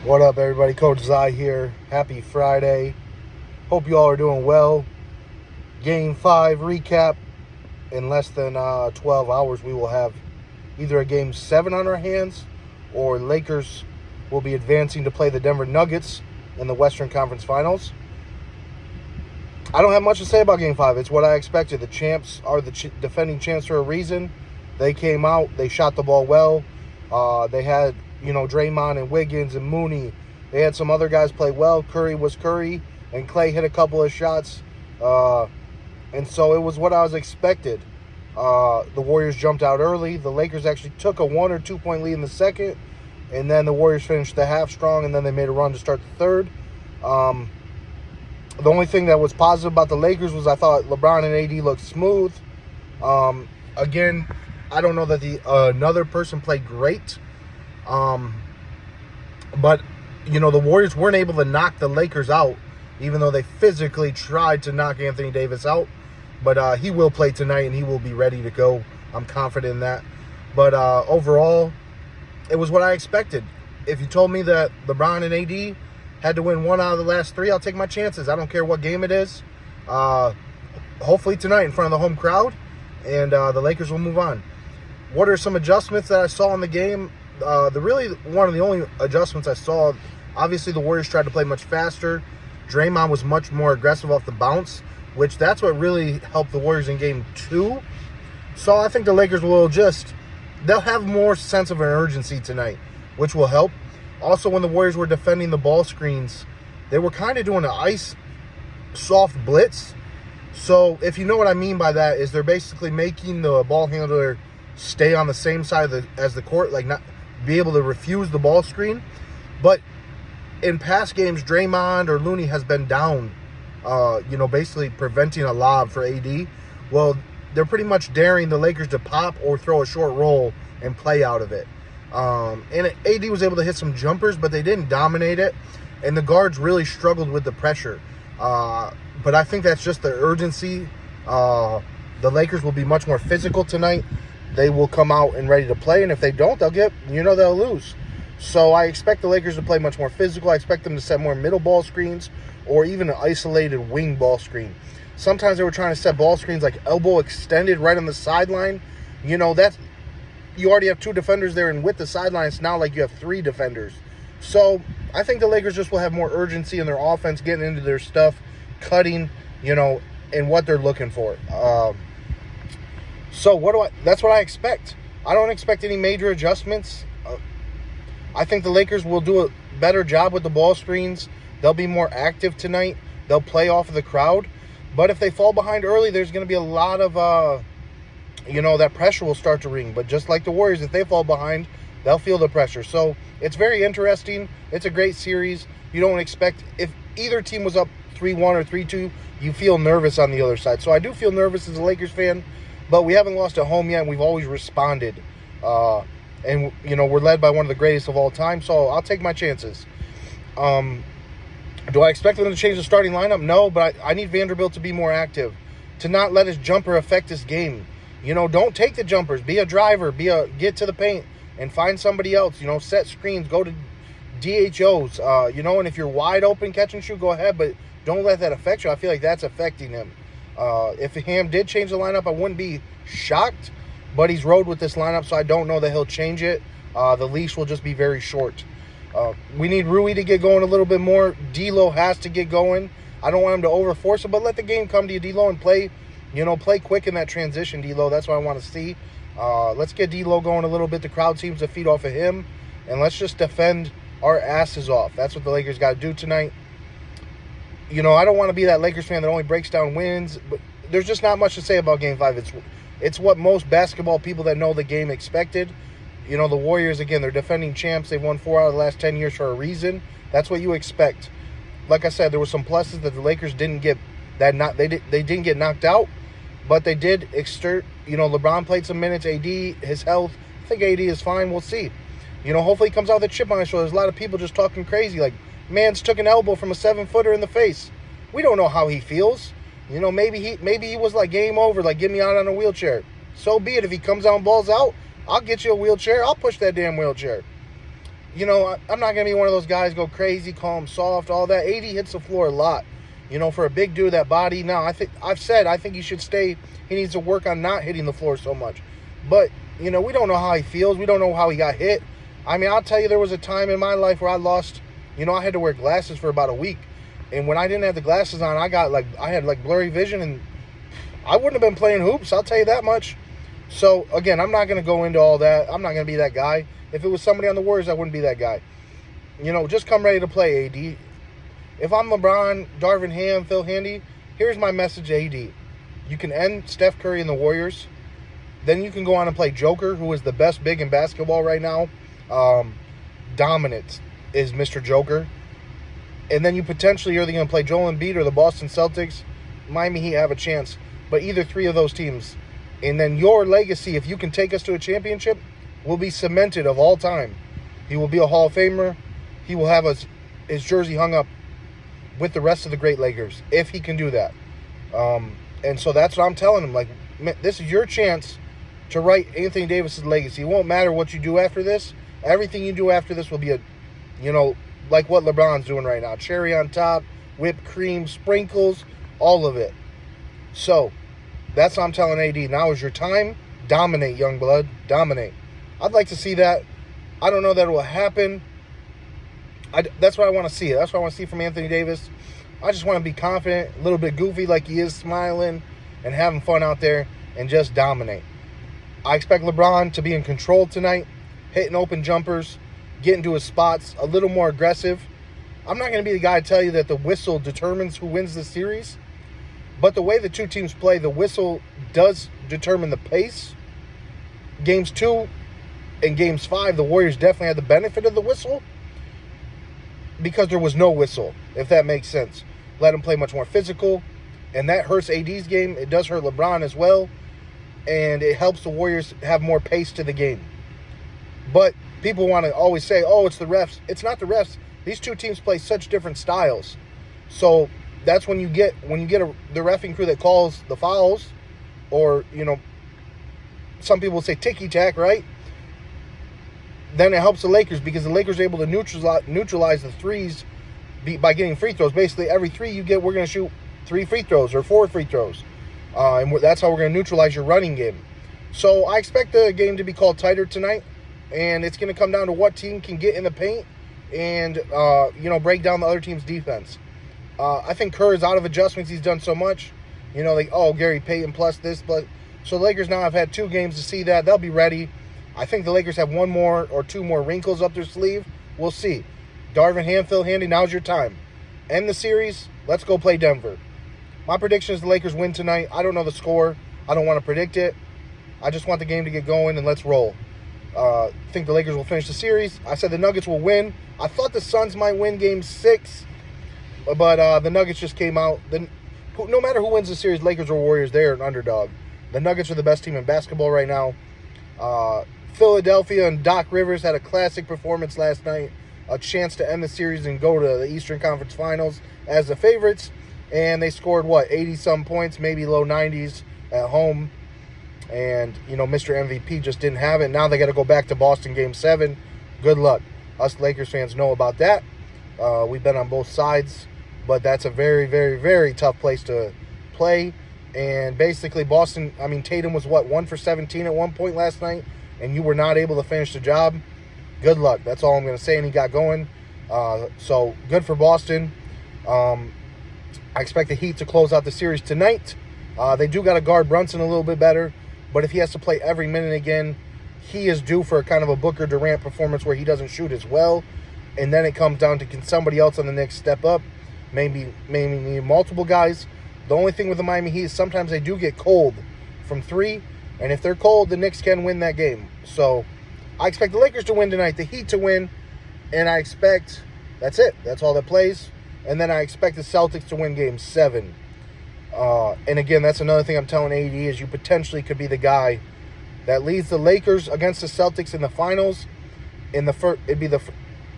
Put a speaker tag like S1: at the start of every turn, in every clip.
S1: What up, everybody? Coach Zai here. Happy Friday. Hope you all are doing well. Game 5 recap. In less than 12 hours, we will have either a Game 7 on our hands or Lakers will be advancing to play the Denver Nuggets in the Western Conference Finals. I don't have much to say about Game 5. It's what I expected. The champs are the defending champs for a reason. They came out. They shot the ball well. They had Draymond and Wiggins and Mooney. They had some other guys play well. Curry was Curry, and Clay hit a couple of shots. And so it was what I was expected. The Warriors jumped out early. The Lakers actually took a 1 or 2 point lead in the second, and then the Warriors finished the half strong, and then they made a run to start the third. The only thing that was positive about the Lakers was I thought LeBron and AD looked smooth. Again, I don't know that another person played great. But, the Warriors weren't able to knock the Lakers out, even though they physically tried to knock Anthony Davis out. But he will play tonight, and he will be ready to go. I'm confident in that. But overall, it was what I expected. If you told me that LeBron and AD had to win one out of the last three, I'll take my chances. I don't care what game it is. Hopefully tonight in front of the home crowd, and the Lakers will move on. What are some adjustments that I saw in the game? One of the only adjustments I saw, obviously the Warriors tried to play much faster. Draymond was much more aggressive off the bounce, which that's what really helped the Warriors in game 2. So I think the Lakers they'll have more sense of an urgency tonight, which will help. Also, when the Warriors were defending the ball screens, they were kind of doing an ice soft blitz. So if you know what I mean by that, is they're basically making the ball handler stay on the same side as the court, like not be able to refuse the ball screen. But in past games, Draymond or Looney has been down, basically preventing a lob for AD. Well, they're pretty much daring the Lakers to pop or throw a short roll and play out of it. And AD was able to hit some jumpers, but they didn't dominate it. And the guards really struggled with the pressure. But I think that's just the urgency. The Lakers will be much more physical tonight. They will come out and ready to play. And if they don't, they'll lose. So I expect the Lakers to play much more physical. I expect them to set more middle ball screens or even an isolated wing ball screen. Sometimes they were trying to set ball screens like elbow extended right on the sideline. You already have 2 defenders there, and with the sideline, it's now like you have 3 defenders. So I think the Lakers just will have more urgency in their offense, getting into their stuff, cutting, and what they're looking for. That's what I expect. I don't expect any major adjustments. I think the Lakers will do a better job with the ball screens. They'll be more active tonight. They'll play off of the crowd. But if they fall behind early, there's going to be a lot of, that pressure will start to ring. But just like the Warriors, if they fall behind, they'll feel the pressure. So it's very interesting. It's a great series. You don't expect, if either team was up 3-1 or 3-2, you feel nervous on the other side. So I do feel nervous as a Lakers fan, but we haven't lost at home yet, and we've always responded. And we're led by one of the greatest of all time, so I'll take my chances. Do I expect them to change the starting lineup? No, but I need Vanderbilt to be more active, to not let his jumper affect this game. Don't take the jumpers. Be a driver. Get to the paint and find somebody else. Set screens. Go to DHOs. And if you're wide open, catch and shoot, go ahead, but don't let that affect you. I feel like that's affecting him. If Ham did change the lineup, I wouldn't be shocked, but he's rode with this lineup, so I don't know that he'll change it. The leash will just be very short. We need Rui to get going a little bit more. D'Lo has to get going. I don't want him to overforce it, but let the game come to you, D'Lo, and play quick in that transition, D'Lo. That's what I want to see. Let's get D'Lo going a little bit. The crowd seems to feed off of him, and let's just defend our asses off. That's what the Lakers got to do tonight. I don't want to be that Lakers fan that only breaks down wins, but there's just not much to say about Game 5. It's what most basketball people that know the game expected. The Warriors, again, they're defending champs. They've won 4 out of the last 10 years for a reason. That's what you expect. Like I said, there were some pluses that the Lakers didn't get. They didn't get knocked out, but they did exert. LeBron played some minutes. AD, his health. I think AD is fine. We'll see. Hopefully he comes out with a chip on his shoulder. There's a lot of people just talking crazy, like, man's took an elbow from a 7-footer in the face. We don't know how he feels. Maybe he was like, game over, like, get me out on a wheelchair. So be it. If he comes out and balls out, I'll get you a wheelchair. I'll push that damn wheelchair. I'm not going to be one of those guys go crazy, call him soft, all that. AD hits the floor a lot. For a big dude, that body. Now, I think he should stay. He needs to work on not hitting the floor so much. But, we don't know how he feels. We don't know how he got hit. I mean, I'll tell you, there was a time in my life where I lost, I had to wear glasses for about a week. And when I didn't have the glasses on, I had blurry vision, and I wouldn't have been playing hoops. I'll tell you that much. So, again, I'm not going to go into all that. I'm not going to be that guy. If it was somebody on the Warriors, I wouldn't be that guy. Just come ready to play, AD. If I'm LeBron, Darvin Ham, Phil Handy, here's my message to AD. You can end Steph Curry and the Warriors. Then you can go on and play Joker, who is the best big in basketball right now. Dominant is Mr. Joker. And then you potentially are either going to play Joel Embiid or the Boston Celtics. Miami Heat have a chance. But either three of those teams. And then your legacy, if you can take us to a championship, will be cemented of all time. He will be a Hall of Famer. He will have his jersey hung up with the rest of the great Lakers, if he can do that. And so that's what I'm telling him. Like, this is your chance to write Anthony Davis's legacy. It won't matter what you do after this. Everything you do after this will be like what LeBron's doing right now. Cherry on top, whipped cream, sprinkles, all of it. So, that's what I'm telling AD. Now is your time. Dominate, young blood. Dominate. I'd like to see that. I don't know that it will happen. That's what I want to see. That's what I want to see from Anthony Davis. I just want to be confident, a little bit goofy like he is, smiling and having fun out there and just dominate. I expect LeBron to be in control tonight, hitting open jumpers, getting to his spots, a little more aggressive. I'm not going to be the guy to tell you that the whistle determines who wins the series, but the way the two teams play, the whistle does determine the pace. Games 2 and Games 5, the Warriors definitely had the benefit of the whistle because there was no whistle, if that makes sense. Let him play much more physical, and that hurts AD's game. It does hurt LeBron as well, and it helps the Warriors have more pace to the game. But people want to always say, oh, it's the refs. It's not the refs. These two teams play such different styles. So that's when you get the reffing crew that calls the fouls, or, some people say ticky-tack, right? Then it helps the Lakers because the Lakers are able to neutralize the threes by getting free throws. Basically, every three you get, we're going to shoot 3 free throws or 4 free throws. And that's how we're going to neutralize your running game. So I expect the game to be called tighter tonight. And it's going to come down to what team can get in the paint and, break down the other team's defense. I think Kerr is out of adjustments. He's done so much. Gary Payton plus this. So the Lakers now have had 2 games to see that. They'll be ready. I think the Lakers have 1 more or 2 more wrinkles up their sleeve. We'll see. Darvin Ham, Phil Handy, now's your time. End the series. Let's go play Denver. My prediction is the Lakers win tonight. I don't know the score. I don't want to predict it. I just want the game to get going, and let's roll. I think the Lakers will finish the series. I said the Nuggets will win. I thought the Suns might win Game 6, but the Nuggets just came out. No matter who wins the series, Lakers or Warriors, they're an underdog. The Nuggets are the best team in basketball right now. Philadelphia and Doc Rivers had a classic performance last night, a chance to end the series and go to the Eastern Conference Finals as the favorites, and they scored, 80-some points, maybe low 90s at home, and, Mr. MVP just didn't have it. Now they got to go back to Boston Game 7. Good luck. Us Lakers fans know about that. We've been on both sides, but that's a very, very, very tough place to play. And basically Boston, Tatum was 1 for 17 at one point last night, and you were not able to finish the job. Good luck. That's all I'm going to say. And he got going. So good for Boston. I expect the Heat to close out the series tonight. They do got to guard Brunson a little bit better, but if he has to play every minute again, he is due for kind of a Booker Durant performance where he doesn't shoot as well. And then it comes down to, can somebody else on the Knicks step up? Maybe need multiple guys. The only thing with the Miami Heat is sometimes they do get cold from 3, and if they're cold, the Knicks can win that game. So I expect the Lakers to win tonight, the Heat to win, and I expect that's it. That's all that plays. And then I expect the Celtics to win Game 7. And again, that's another thing I'm telling AD is you potentially could be the guy that leads the Lakers against the Celtics in the finals. It'd be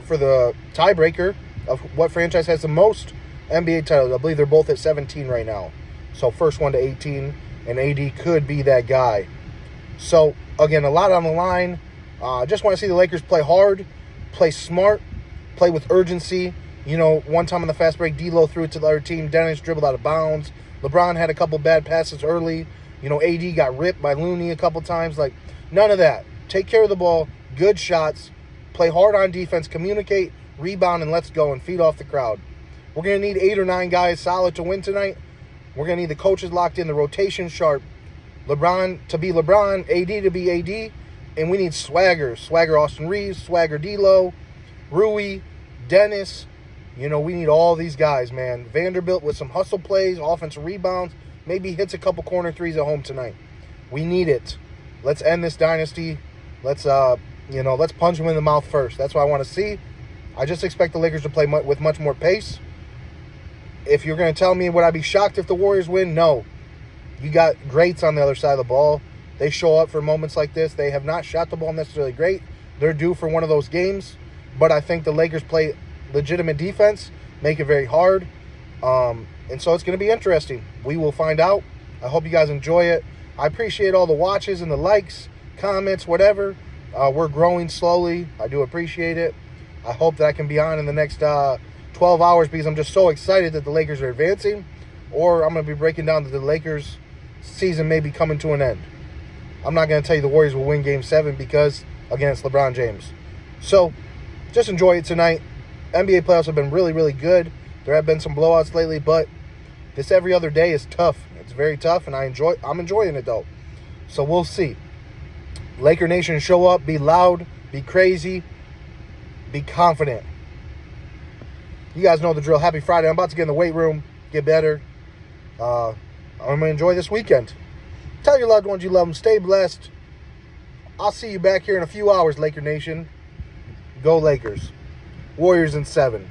S1: for the tiebreaker of what franchise has the most NBA titles. I believe they're both at 17 right now. So first one to 18, and AD could be that guy. So again, a lot on the line. Just want to see the Lakers play hard play smart, play with urgency. You know, one time on the fast break, D'Lo threw it to the other team. Dennis dribbled out of bounds. LeBron had a couple bad passes early. You know, AD got ripped by Looney a couple times. Like, none of that. Take care of the ball, good shots, play hard on defense, communicate, rebound, and let's go and feed off the crowd. We're going to need 8 or 9 guys solid to win tonight. We're going to need the coaches locked in, the rotation sharp. LeBron to be LeBron, AD to be AD, and we need swagger. Swagger Austin Reeves, swagger D'Lo, Rui, Dennis. You know, we need all these guys, man. Vanderbilt with some hustle plays, offensive rebounds, maybe hits a couple corner threes at home tonight. We need it. Let's end this dynasty. Let's punch them in the mouth first. That's what I want to see. I just expect the Lakers to play with much more pace. If you're going to tell me, would I be shocked if the Warriors win? No. You got greats on the other side of the ball. They show up for moments like this. They have not shot the ball necessarily great. They're due for one of those games. But I think the Lakers play legitimate defense, make it very hard. And so it's going to be interesting. We will find out. I hope you guys enjoy it. I appreciate all the watches and the likes, comments, whatever. We're growing slowly. I do appreciate it. I hope that I can be on in the next 12 hours because I'm just so excited that the Lakers are advancing. Or I'm going to be breaking down that the Lakers season may be coming to an end. I'm not going to tell you the Warriors will win Game 7 because against LeBron James. So just enjoy it tonight. NBA playoffs have been really, really good. There have been some blowouts lately, but this every other day is tough. It's very tough, and I'm enjoying it, though. So we'll see. Laker Nation, show up, be loud, be crazy, be confident. You guys know the drill. Happy Friday. I'm about to get in the weight room, get better. I'm going to enjoy this weekend. Tell your loved ones you love them. Stay blessed. I'll see you back here in a few hours, Laker Nation. Go Lakers. Warriors in 7.